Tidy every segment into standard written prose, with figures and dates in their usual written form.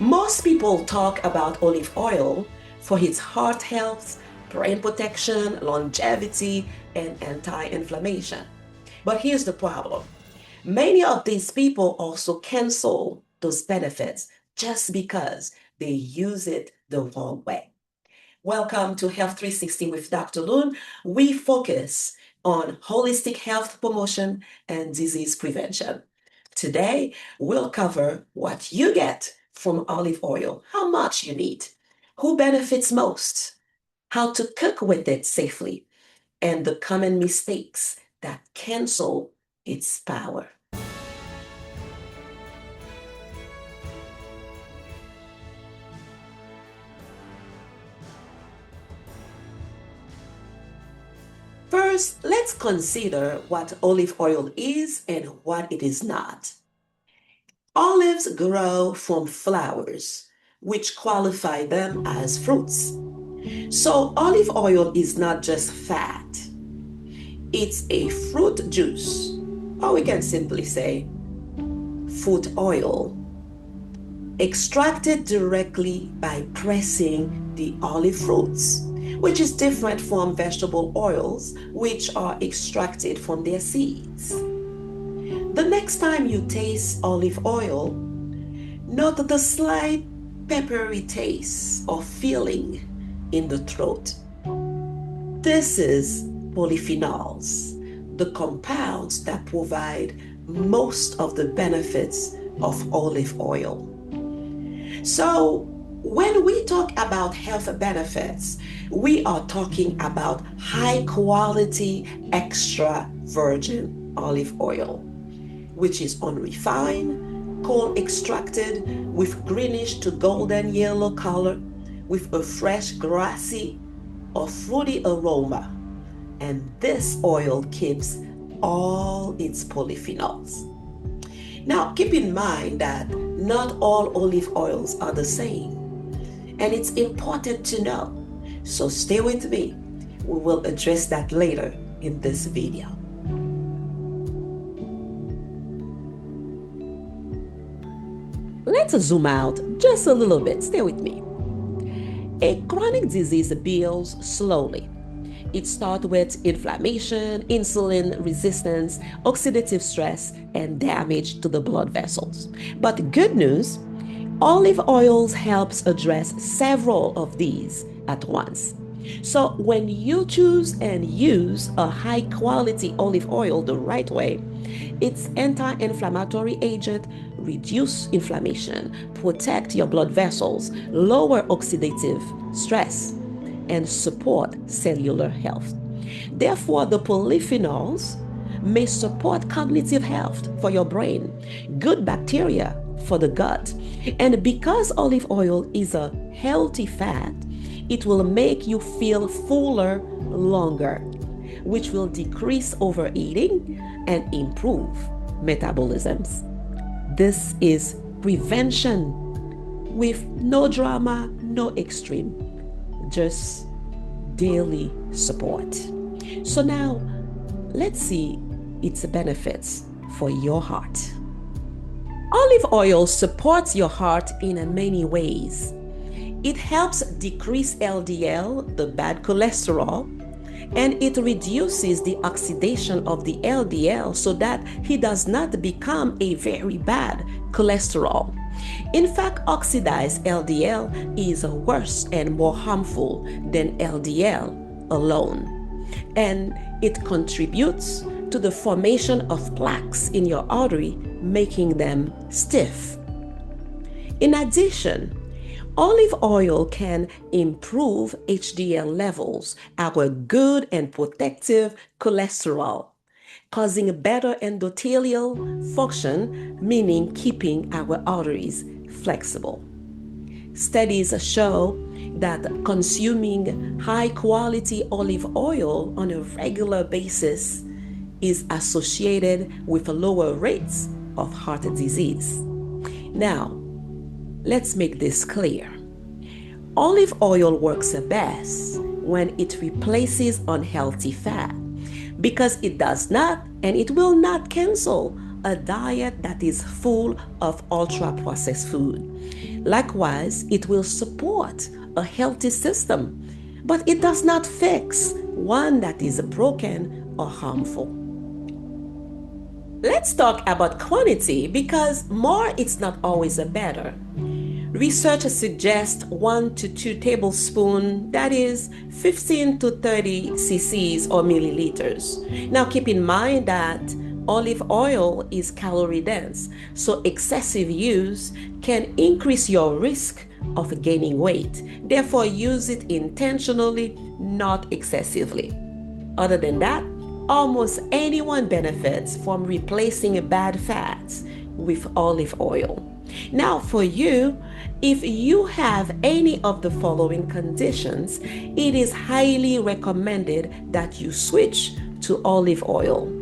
Most people talk about olive oil for its heart health, brain protection, longevity, and anti-inflammation. But here's the problem. Many of these people also cancel those benefits just because they use it the wrong way. Welcome to Health 360 with Dr. Loon. We focus on holistic health promotion and disease prevention. Today, we'll cover what you get from olive oil, how much you need, who benefits most, how to cook with it safely, and the common mistakes that cancel its power. First, let's consider what olive oil is and what it is not. Olives grow from flowers, which qualify them as fruits. So, olive oil is not just fat, it's a fruit juice, or we can simply say fruit oil, extracted directly by pressing the olive fruits, which is different from vegetable oils, which are extracted from their seeds. The next time you taste olive oil, note the slight peppery taste or feeling in the throat. This is polyphenols, the compounds that provide most of the benefits of olive oil. So, when we talk about health benefits, we are talking about high quality extra virgin olive oil, which is unrefined, cold extracted with greenish to golden yellow color, with a fresh grassy or fruity aroma. And this oil keeps all its polyphenols. Now, keep in mind that not all olive oils are the same, and it's important to know. So stay with me. We will address that later in this video. Let's zoom out just a little bit. Stay with me. A chronic disease builds slowly. It starts with inflammation, insulin resistance, oxidative stress, and damage to the blood vessels. But good news, olive oils helps address several of these at once. So when you choose and use a high quality olive oil the right way, its anti-inflammatory agent reduce inflammation, protect your blood vessels, lower oxidative stress, and support cellular health. Therefore, the polyphenols may support cognitive health for your brain, good bacteria for the gut. And because olive oil is a healthy fat, it will make you feel fuller longer, which will decrease overeating and improve metabolisms. This is prevention with no drama, no extreme, just daily support. So now let's see its benefits for your heart. Olive oil supports your heart in many ways. It helps decrease LDL, the bad cholesterol, and it reduces the oxidation of the LDL so that it does not become a very bad cholesterol. In fact, oxidized LDL is worse and more harmful than LDL alone, and it contributes to the formation of plaques in your artery, making them stiff. In addition, olive oil can improve HDL levels, our good and protective cholesterol, causing better endothelial function, meaning keeping our arteries flexible. Studies show that consuming high quality olive oil on a regular basis is associated with lower rates of heart disease. Now, let's make this clear. Olive oil works best when it replaces unhealthy fat because it does not and it will not cancel a diet that is full of ultra-processed food. Likewise, it will support a healthy system, but it does not fix one that is broken or harmful. Let's talk about quantity because more is not always a better. Research suggests 1 to 2 tablespoons, that is 15 to 30 cc's or milliliters. Now keep in mind that olive oil is calorie dense, so excessive use can increase your risk of gaining weight. Therefore, use it intentionally, not excessively. Other than that, almost anyone benefits from replacing bad fats with olive oil. Now, for you, if you have any of the following conditions, it is highly recommended that you switch to olive oil.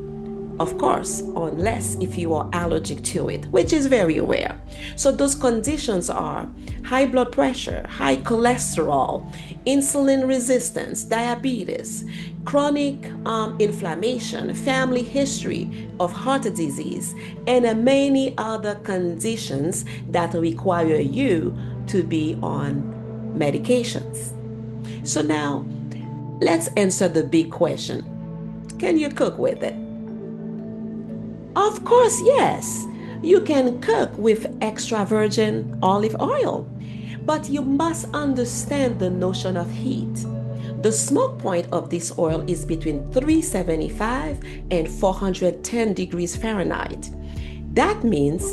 Of course, unless if you are allergic to it, which is very rare. So those conditions are high blood pressure, high cholesterol, insulin resistance, diabetes, chronic inflammation, family history of heart disease, and many other conditions that require you to be on medications. So now, let's answer the big question. Can you cook with it? Of course, yes. You can cook with extra virgin olive oil, but you must understand the notion of heat. The smoke point of this oil is between 375 and 410 degrees Fahrenheit. That means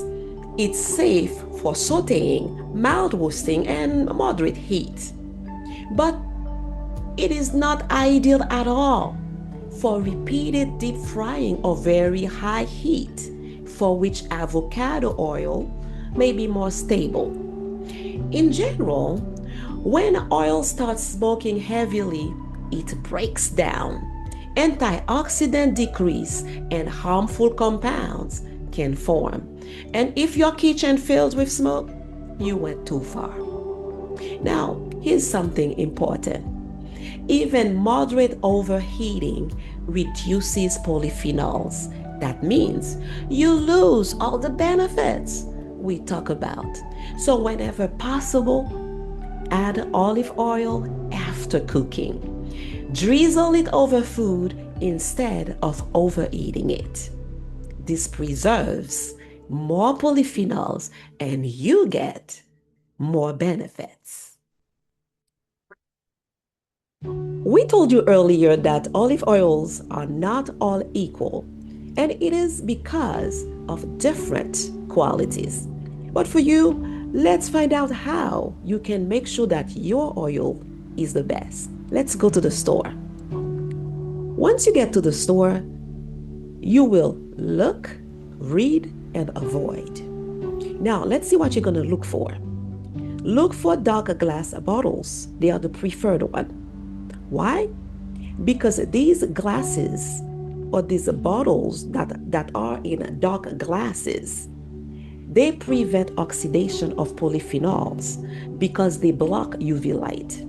it's safe for sauteing, mild roasting, and moderate heat. But it is not ideal at all for repeated deep frying or very high heat, for which avocado oil may be more stable. In general, when oil starts smoking heavily, it breaks down. Antioxidant decrease and harmful compounds can form. And if your kitchen fills with smoke, you went too far. Now, here's something important. Even moderate overheating reduces polyphenols. That means you lose all the benefits we talk about. So whenever possible, add olive oil after cooking. Drizzle it over food instead of overeating it. This preserves more polyphenols and you get more benefits. We told you earlier that olive oils are not all equal, and it is because of different qualities. But for you, let's find out how you can make sure that your oil is the best. Let's go to the store. Once you get to the store, you will look, read, and avoid. Now, let's see what you're going to look for. Look for dark glass bottles. They are the preferred one. Why? Because these glasses or these bottles that are in dark glasses, they prevent oxidation of polyphenols because they block UV light.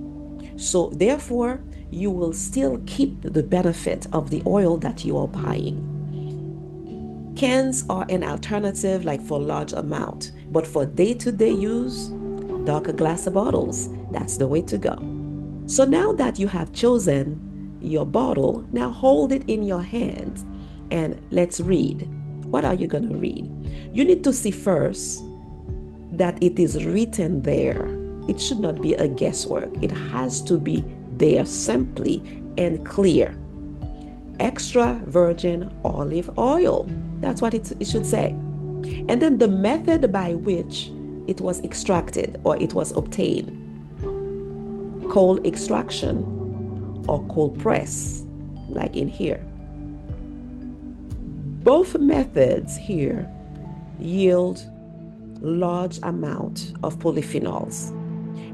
So therefore, you will still keep the benefit of the oil that you are buying. Cans are an alternative like for large amount, but for day-to-day use, dark glass bottles, that's the way to go. So now that you have chosen your bottle, now hold it in your hand and let's read. What are you going to read? You need to see first that it is written there. It should not be a guesswork. It has to be there simply and clear. Extra virgin olive oil. That's what it should say. And then the method by which it was extracted or it was obtained. Cold extraction or cold press, like in here. Both methods here yield large amount of polyphenols.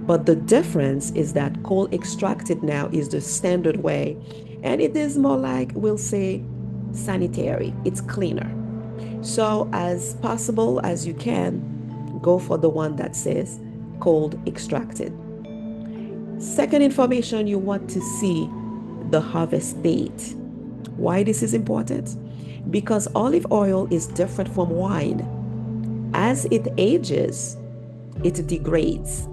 But the difference is that cold extracted now is the standard way, and it is more like, we'll say, sanitary. It's cleaner. So as possible as you can, go for the one that says cold extracted. Second information, you want to see the harvest date. Why this is important? because olive oil is different from wine. As it ages, it degrades,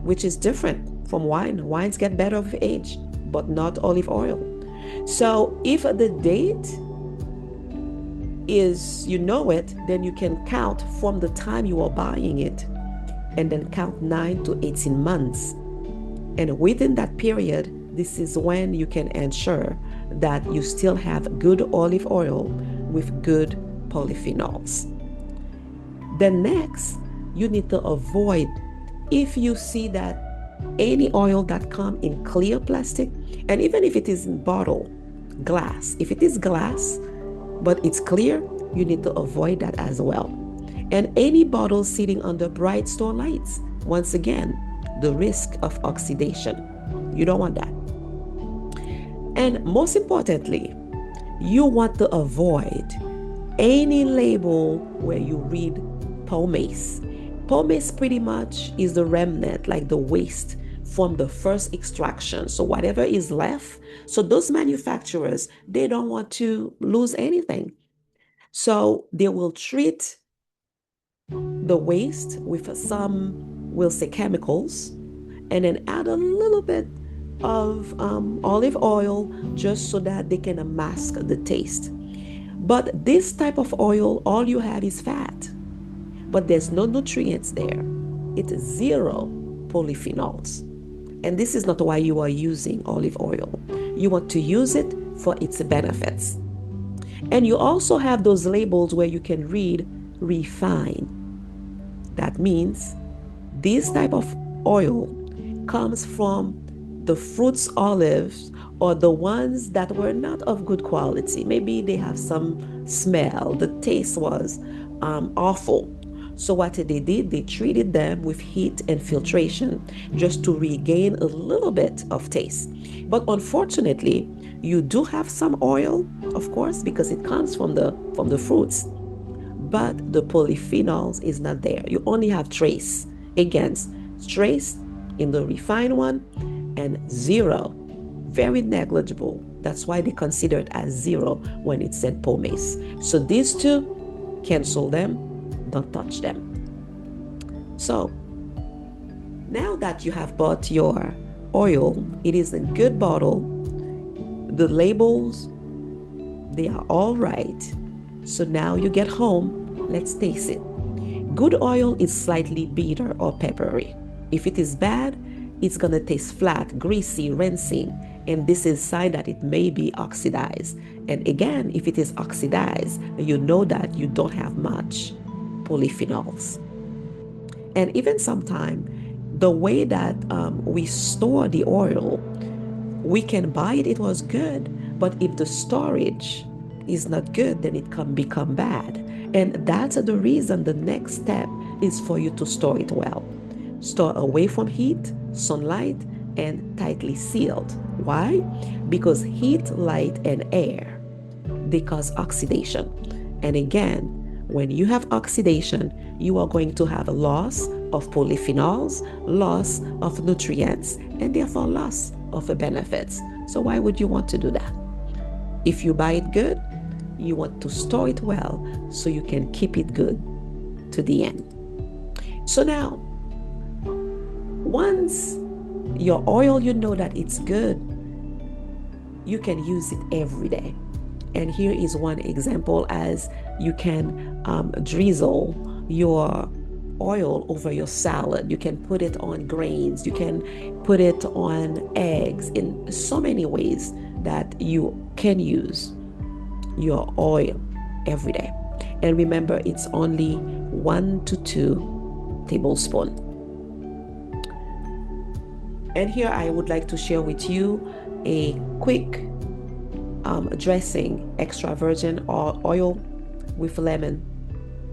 which is different from wine. Wines get better with age, but not olive oil. So if the date is, you know it, then you can count from the time you are buying it and then count 9 to 18 months. And within that period, this is when you can ensure that you still have good olive oil with good polyphenols. Then next, you need to avoid, if you see that any oil that come in clear plastic, and even if it is in bottle, glass, if it is glass, but it's clear, you need to avoid that as well. And any bottle sitting under bright store lights, once again, the risk of oxidation. You don't want that. And most importantly, you want to avoid any label where you read pomace. Pomace pretty much is the remnant, like the waste from the first extraction. So whatever is left, so those manufacturers, they don't want to lose anything. So they will treat the waste with some, we'll say, chemicals, and then add a little bit of olive oil just so that they can mask the taste. But this type of oil, all you have is fat, but there's no nutrients there. It's zero polyphenols. And this is not why you are using olive oil. You want to use it for its benefits. And you also have those labels where you can read refined. That means this type of oil comes from the fruits olives or the ones that were not of good quality. Maybe they have some smell, the taste was awful. So what they did, they treated them with heat and filtration just to regain a little bit of taste. But unfortunately, you do have some oil, of course, because it comes from the fruits, but the polyphenols is not there. You only have trace. Again, trace in the refined one and zero, very negligible. That's why they consider it as zero when it said pomace. So these two, cancel them, don't touch them. So now that you have bought your oil, it is a good bottle. The labels, they are all right. So now you get home, let's taste it. Good oil is slightly bitter or peppery. If it is bad, it's gonna taste flat, greasy, rinsing, and this is a sign that it may be oxidized. And again, if it is oxidized, you know that you don't have much polyphenols. And even sometimes, the way that we store the oil, we can buy it, it was good, but if the storage is not good, then it can become bad. And that's the reason the next step is for you to store it well. Store away from heat, sunlight, and tightly sealed. Why? Because heat, light, and air, they cause oxidation. And again, when you have oxidation, you are going to have a loss of polyphenols, loss of nutrients, and therefore loss of the benefits. So why would you want to do that? If you buy it good, you want to store it well so you can keep it good to the end. So now, once your oil, you know that it's good, you can use it every day. And here is one example, as you can drizzle your oil over your salad. You can put it on grains. You can put it on eggs, in so many ways that you can use your oil every day. And remember, it's only 1 to 2 tablespoons. And here I would like to share with you a quick dressing, extra virgin oil with lemon,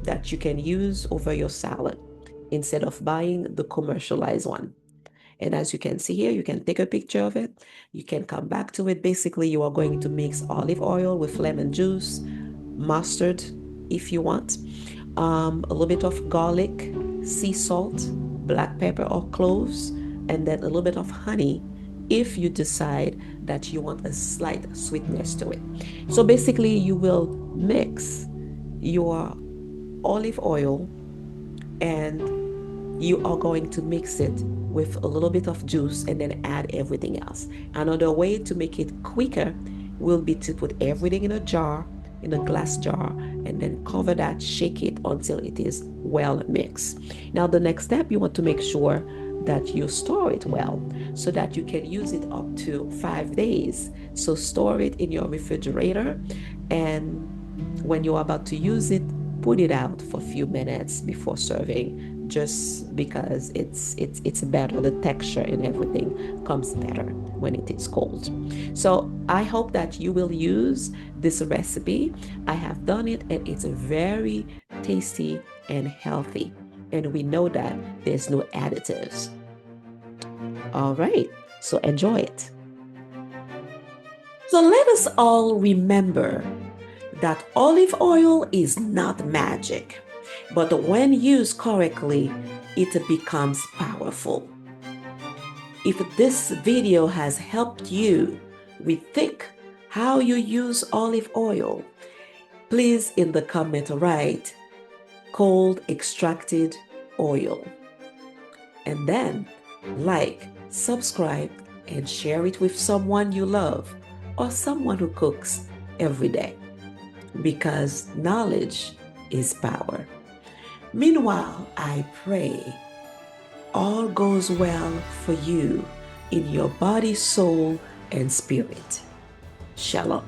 that you can use over your salad instead of buying the commercialized one. And as you can see here, you can take a picture of it. You can come back to it. Basically, you are going to mix olive oil with lemon juice, mustard if you want, a little bit of garlic, sea salt, black pepper or cloves, and then a little bit of honey if you decide that you want a slight sweetness to it. So basically, you will mix your olive oil, and you are going to mix it with a little bit of juice and then add everything else. Another way to make it quicker will be to put everything in a jar, in a glass jar, and then cover that, shake it until it is well mixed. Now, the next step, you want to make sure that you store it well so that you can use it up to 5 days. So store it in your refrigerator, and when you're about to use it, put it out for a few minutes before serving, just because it's better. The texture and everything comes better when it is cold. So I hope that you will use this recipe. I have done it and it's very tasty and healthy. And we know that there's no additives. All right, so enjoy it. So let us all remember that olive oil is not magic, but when used correctly, it becomes powerful. If this video has helped you rethink how you use olive oil, please in the comment write cold extracted oil. And then like, subscribe, and share it with someone you love or someone who cooks every day, because knowledge is power. Meanwhile, I pray all goes well for you in your body, soul, and spirit. Shalom.